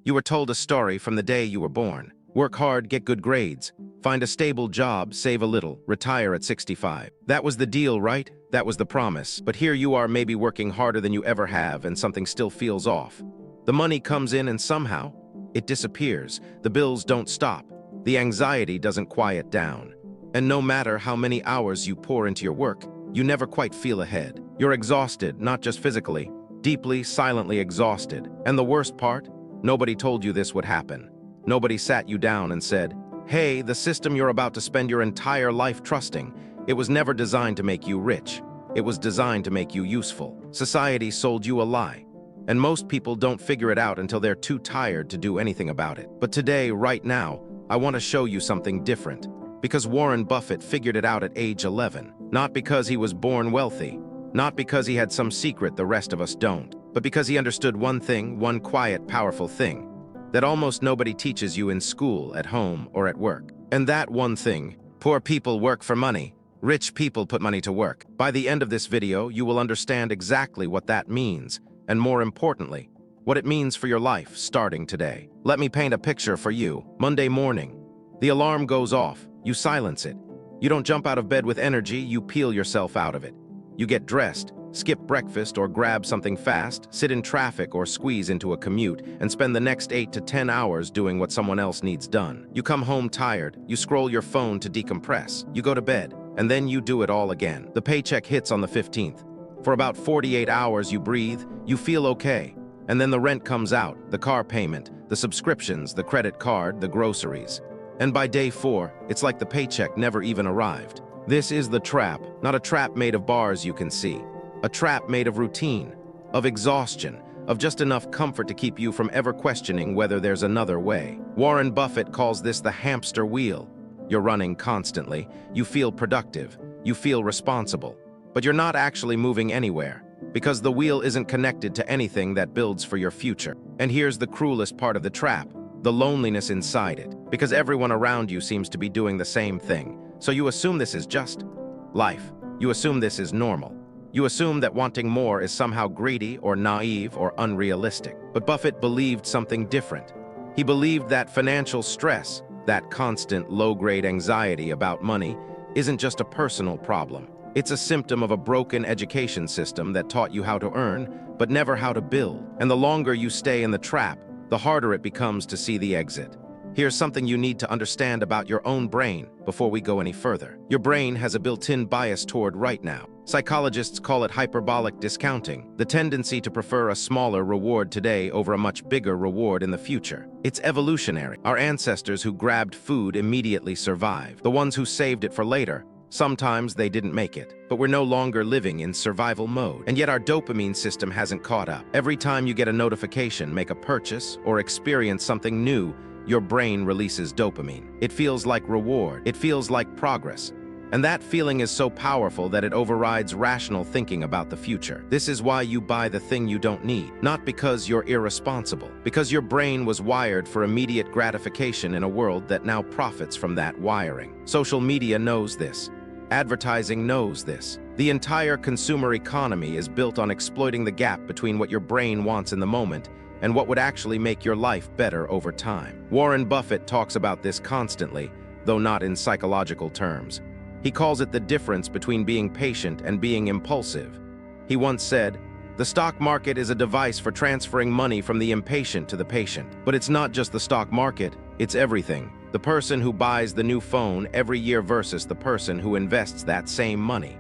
You were told a story from the day you were born. Work hard, get good grades, find a stable job, save a little, retire at 65. That was the deal, right? That was the promise. But here you are, maybe working harder than you ever have, and something still feels off. The money comes in and somehow it disappears. The bills don't stop. The anxiety doesn't quiet down. And no matter how many hours you pour into your work, you never quite feel ahead. You're exhausted, not just physically, deeply, silently exhausted. And the worst part? Nobody told you this would happen. Nobody sat you down and said, hey, the system you're about to spend your entire life trusting, it was never designed to make you rich. It was designed to make you useful. Society sold you a lie. And most people don't figure it out until they're too tired to do anything about it. But today, right now, I want to show you something different. Because Warren Buffett figured it out at age 11. Not because he was born wealthy. Not because he had some secret the rest of us don't. But because he understood one thing, one quiet, powerful thing, that almost nobody teaches you in school, at home, or at work. And that one thing: poor people work for money. Rich people put money to work. By the end of this video, you will understand exactly what that means, and more importantly, what it means for your life starting today. Let me paint a picture for you. Monday morning. The alarm goes off. You silence it. You don't jump out of bed with energy, you peel yourself out of it. You get dressed, skip breakfast or grab something fast, sit in traffic or squeeze into a commute, and spend the next 8 to 10 hours doing what someone else needs done. You come home tired, you scroll your phone to decompress, you go to bed, and then you do it all again. The paycheck hits on the 15th. For about 48 hours you breathe, you feel okay. And then the rent comes out, the car payment, the subscriptions, the credit card, the groceries. And by day 4, it's like the paycheck never even arrived. This is the trap, not a trap made of bars you can see. A trap made of routine, of exhaustion, of just enough comfort to keep you from ever questioning whether there's another way. Warren Buffett calls this the hamster wheel. You're running constantly, you feel productive, you feel responsible, but you're not actually moving anywhere, because the wheel isn't connected to anything that builds for your future. And here's the cruelest part of the trap: the loneliness inside it, because everyone around you seems to be doing the same thing. So you assume this is just life. You assume this is normal. You assume that wanting more is somehow greedy or naive or unrealistic. But Buffett believed something different. He believed that financial stress, that constant low-grade anxiety about money, isn't just a personal problem. It's a symptom of a broken education system that taught you how to earn, but never how to build. And the longer you stay in the trap, the harder it becomes to see the exit. Here's something you need to understand about your own brain before we go any further. Your brain has a built-in bias toward right now. Psychologists call it hyperbolic discounting, the tendency to prefer a smaller reward today over a much bigger reward in the future. It's evolutionary. Our ancestors who grabbed food immediately survived. The ones who saved it for later, sometimes they didn't make it. But we're no longer living in survival mode. And yet our dopamine system hasn't caught up. Every time you get a notification, make a purchase, or experience something new, your brain releases dopamine. It feels like reward. It feels like progress. And that feeling is so powerful that it overrides rational thinking about the future. This is why you buy the thing you don't need. Not because you're irresponsible. Because your brain was wired for immediate gratification in a world that now profits from that wiring. Social media knows this. Advertising knows this. The entire consumer economy is built on exploiting the gap between what your brain wants in the moment and what would actually make your life better over time. Warren Buffett talks about this constantly, though not in psychological terms. He calls it the difference between being patient and being impulsive. He once said, "The stock market is a device for transferring money from the impatient to the patient." But it's not just the stock market, it's everything. The person who buys the new phone every year versus the person who invests that same money.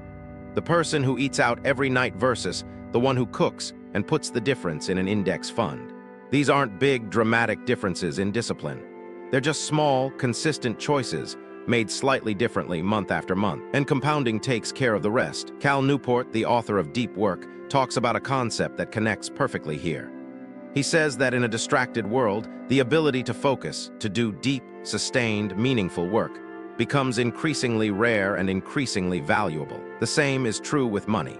The person who eats out every night versus the one who cooks and puts the difference in an index fund. These aren't big, dramatic differences in discipline. They're just small, consistent choices made slightly differently month after month. And compounding takes care of the rest. Cal Newport, the author of Deep Work, talks about a concept that connects perfectly here. He says that in a distracted world, the ability to focus, to do deep, sustained, meaningful work, becomes increasingly rare and increasingly valuable. The same is true with money.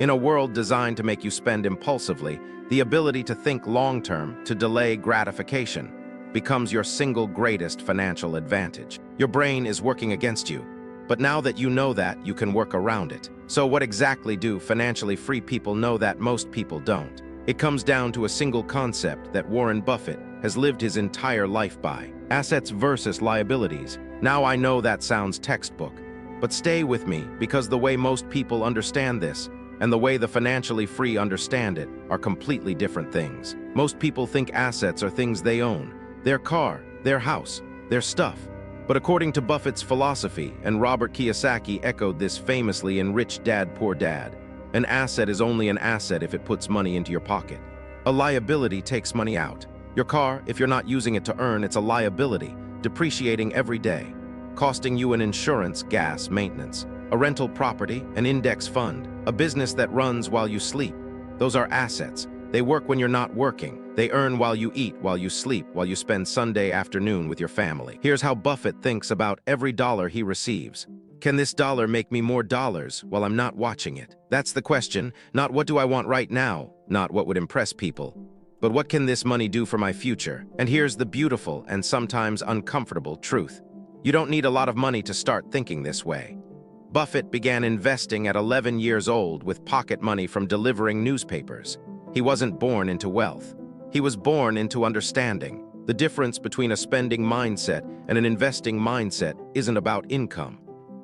In a world designed to make you spend impulsively, the ability to think long-term, to delay gratification, becomes your single greatest financial advantage. Your brain is working against you, but now that you know that, you can work around it. So what exactly do financially free people know that most people don't? It comes down to a single concept that Warren Buffett has lived his entire life by. Assets versus liabilities. Now I know that sounds textbook, but stay with me because the way most people understand this and the way the financially free understand it are completely different things. Most people think assets are things they own, their car, their house, their stuff. But according to Buffett's philosophy, and Robert Kiyosaki echoed this famously in Rich Dad, Poor Dad, an asset is only an asset if it puts money into your pocket. A liability takes money out. Your car, if you're not using it to earn, it's a liability, depreciating every day, costing you an insurance, gas, maintenance, a rental property, an index fund, a business that runs while you sleep. Those are assets. They work when you're not working. They earn while you eat, while you sleep, while you spend Sunday afternoon with your family. Here's how Buffett thinks about every dollar he receives. Can this dollar make me more dollars while I'm not watching it? That's the question, not what do I want right now, not what would impress people, but what can this money do for my future? And here's the beautiful and sometimes uncomfortable truth. You don't need a lot of money to start thinking this way. Buffett began investing at 11 years old with pocket money from delivering newspapers. He wasn't born into wealth. He was born into understanding. The difference between a spending mindset and an investing mindset isn't about income.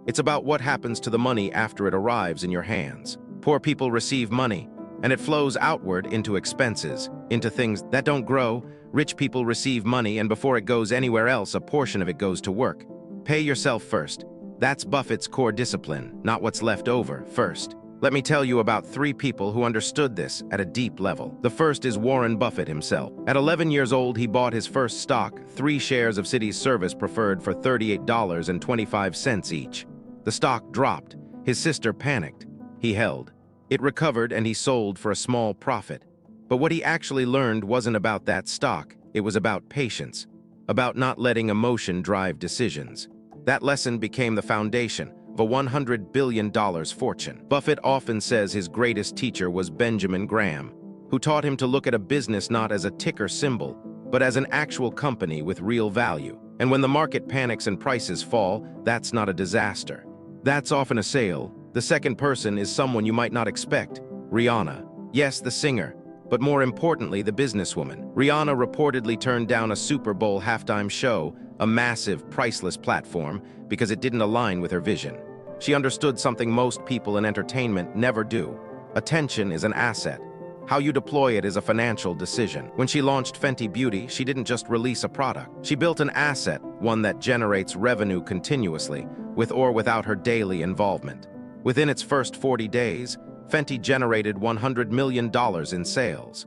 It's about what happens to the money after it arrives in your hands. Poor people receive money, and it flows outward into expenses, into things that don't grow. Rich people receive money, and before it goes anywhere else, a portion of it goes to work. Pay yourself first. That's Buffett's core discipline, not what's left over first. Let me tell you about 3 people who understood this at a deep level. The first is Warren Buffett himself. At 11 years old, he bought his first stock, 3 shares of Citi's Service Preferred for $38.25 each. The stock dropped. His sister panicked. He held. It recovered and he sold for a small profit. But what he actually learned wasn't about that stock. It was about patience, about not letting emotion drive decisions. That lesson became the foundation of a $100 billion fortune. Buffett often says his greatest teacher was Benjamin Graham, who taught him to look at a business not as a ticker symbol, but as an actual company with real value. And when the market panics and prices fall, that's not a disaster. That's often a sale. The second person is someone you might not expect. Rihanna. Yes, the singer, but more importantly, the businesswoman. Rihanna reportedly turned down a Super Bowl halftime show, a massive, priceless platform, because it didn't align with her vision. She understood something most people in entertainment never do. Attention is an asset. How you deploy it is a financial decision. When she launched Fenty Beauty, she didn't just release a product. She built an asset, one that generates revenue continuously, with or without her daily involvement. Within its first 40 days, Fenty generated $100 million in sales.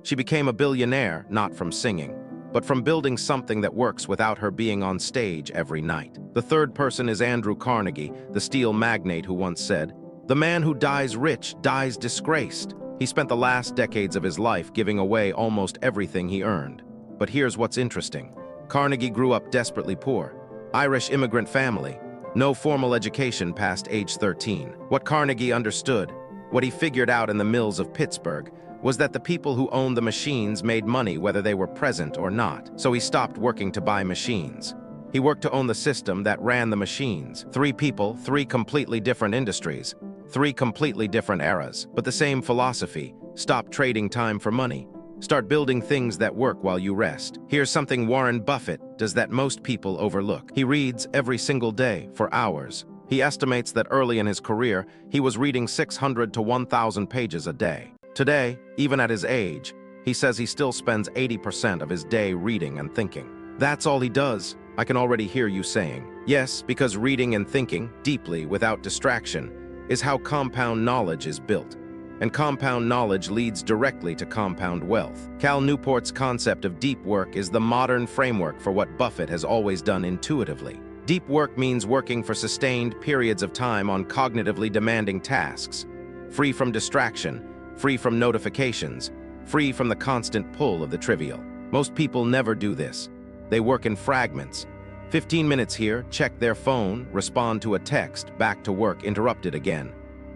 She became a billionaire, not from singing, but from building something that works without her being on stage every night. The third person is Andrew Carnegie, the steel magnate who once said, "The man who dies rich dies disgraced." He spent the last decades of his life giving away almost everything he earned. But here's what's interesting. Carnegie grew up desperately poor. Irish immigrant family. No formal education past age 13. What Carnegie understood, what he figured out in the mills of Pittsburgh, was that the people who owned the machines made money whether they were present or not. So he stopped working to buy machines. He worked to own the system that ran the machines. 3 people, 3 completely different industries, 3 completely different eras, but the same philosophy. Stop trading time for money. Start building things that work while you rest. Here's something Warren Buffett does that most people overlook. He reads every single day for hours. He estimates that early in his career, he was reading 600 to 1,000 pages a day. Today, even at his age, he says he still spends 80% of his day reading and thinking. That's all he does. I can already hear you saying, yes, because reading and thinking deeply without distraction is how compound knowledge is built. And compound knowledge leads directly to compound wealth. Cal Newport's concept of deep work is the modern framework for what Buffett has always done intuitively. Deep work means working for sustained periods of time on cognitively demanding tasks, free from distraction, free from notifications, free from the constant pull of the trivial. Most people never do this. They work in fragments. 15 minutes here, check their phone, respond to a text, back to work, interrupted again.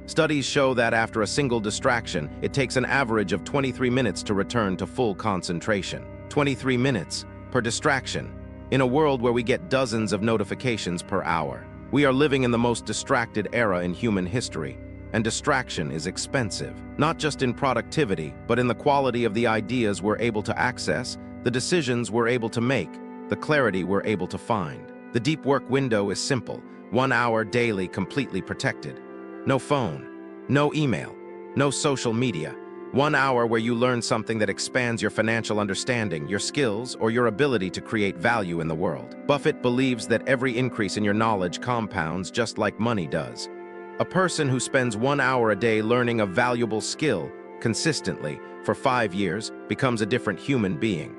Studies show that after a single distraction, it takes an average of 23 minutes to return to full concentration. 23 minutes per distraction. In a world where we get dozens of notifications per hour, we are living in the most distracted era in human history, and distraction is expensive, not just in productivity, but in the quality of the ideas we're able to access, The decisions we're able to make, the clarity we're able to find. The deep work window is simple: 1 hour daily, completely protected. No phone, no email, no social media. 1 hour where you learn something that expands your financial understanding, your skills, or your ability to create value in the world. Buffett believes that every increase in your knowledge compounds just like money does. A person who spends 1 hour a day learning a valuable skill consistently for 5 years becomes a different human being.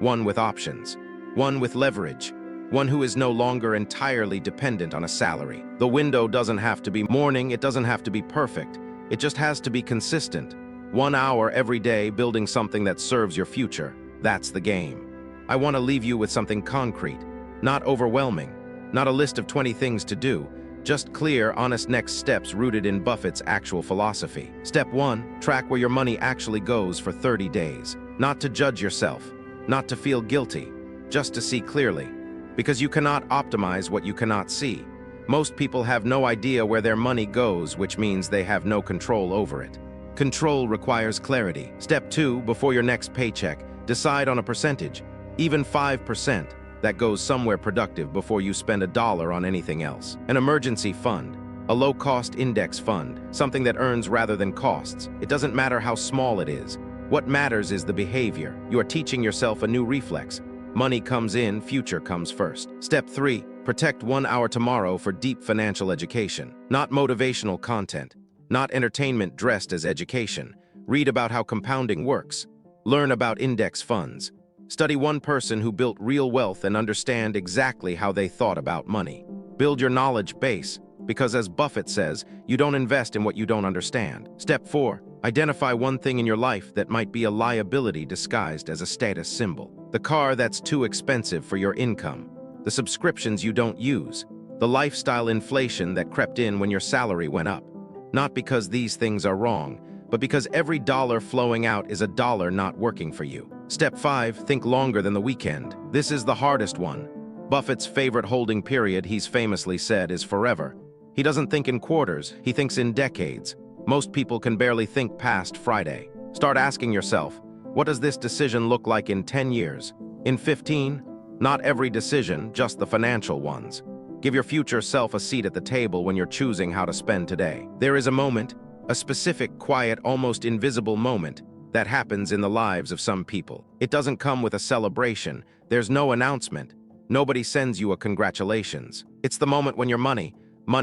One with options, one with leverage, one who is no longer entirely dependent on a salary. The window doesn't have to be morning, it doesn't have to be perfect. It just has to be consistent. 1 hour every day building something that serves your future. That's the game. I want to leave you with something concrete, not overwhelming, not a list of 20 things to do, just clear, honest next steps rooted in Buffett's actual philosophy. Step 1, track where your money actually goes for 30 days. Not to judge yourself, not to feel guilty, just to see clearly. Because you cannot optimize what you cannot see. Most people have no idea where their money goes, which means they have no control over it. Control requires clarity. Step 2, before your next paycheck, decide on a percentage, even 5%, that goes somewhere productive before you spend $1 on anything else. An emergency fund, a low-cost index fund, something that earns rather than costs. It doesn't matter how small it is. What matters is the behavior. You are teaching yourself a new reflex. Money comes in, future comes first. Step 3, protect 1 hour tomorrow for deep financial education. Not motivational content. Not entertainment dressed as education. Read about how compounding works. Learn about index funds. Study one person who built real wealth and understand exactly how they thought about money. Build your knowledge base, because as Buffett says, you don't invest in what you don't understand. Step 4, identify one thing in your life that might be a liability disguised as a status symbol. The car that's too expensive for your income. The subscriptions you don't use. The lifestyle inflation that crept in when your salary went up. Not because these things are wrong, but because every dollar flowing out is a dollar not working for you. Step 5, think longer than the weekend. This is the hardest one. Buffett's favorite holding period, he's famously said, is forever. He doesn't think in quarters, he thinks in decades. Most people can barely think past Friday. Start asking yourself, what does this decision look like in 10 years? In 15? Not every decision, just the financial ones. Give your future self a seat at the table when you're choosing how to spend today. There is a moment, a specific, quiet, almost invisible moment that happens in the lives of some people. It doesn't come with a celebration. There's no announcement. Nobody sends you a congratulations. It's the moment when your money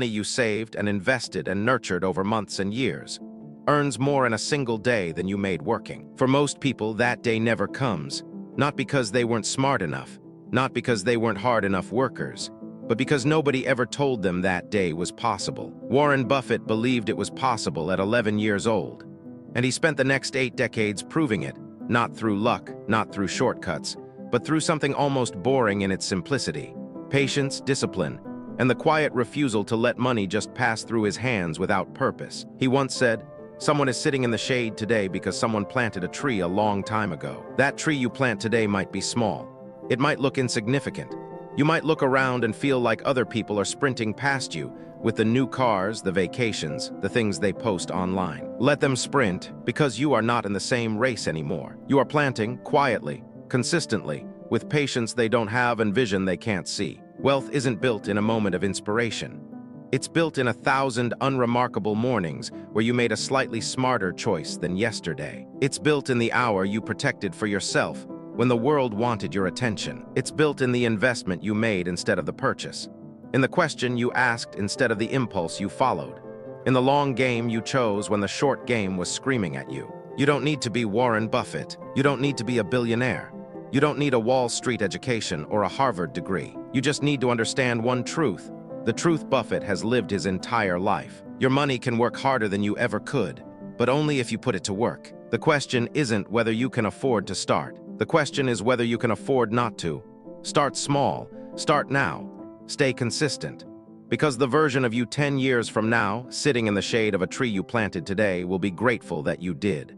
you saved and invested and nurtured over months and years, earns more in a single day than you made working. For most people, that day never comes. Not because they weren't smart enough, not because they weren't hard enough workers, but because nobody ever told them that day was possible. Warren Buffett believed it was possible at 11 years old, and he spent the next 8 decades proving it, not through luck, not through shortcuts, but through something almost boring in its simplicity: patience, discipline, and the quiet refusal to let money just pass through his hands without purpose. He once said, "Someone is sitting in the shade today because someone planted a tree a long time ago." That tree you plant today might be small. It might look insignificant. You might look around and feel like other people are sprinting past you with the new cars, the vacations, the things they post online. Let them sprint, because you are not in the same race anymore. You are planting quietly, consistently, with patience they don't have and vision they can't see. Wealth isn't built in a moment of inspiration. It's built in 1,000 unremarkable mornings where you made a slightly smarter choice than yesterday. It's built in the hour you protected for yourself when the world wanted your attention. It's built in the investment you made instead of the purchase, in the question you asked instead of the impulse you followed, in the long game you chose when the short game was screaming at you. You don't need to be Warren Buffett. You don't need to be a billionaire. You don't need a Wall Street education or a Harvard degree. You just need to understand one truth, the truth Buffett has lived his entire life. Your money can work harder than you ever could, but only if you put it to work. The question isn't whether you can afford to start. The question is whether you can afford not to. Start small. Start now. Stay consistent. Because the version of you 10 years from now, sitting in the shade of a tree you planted today, will be grateful that you did.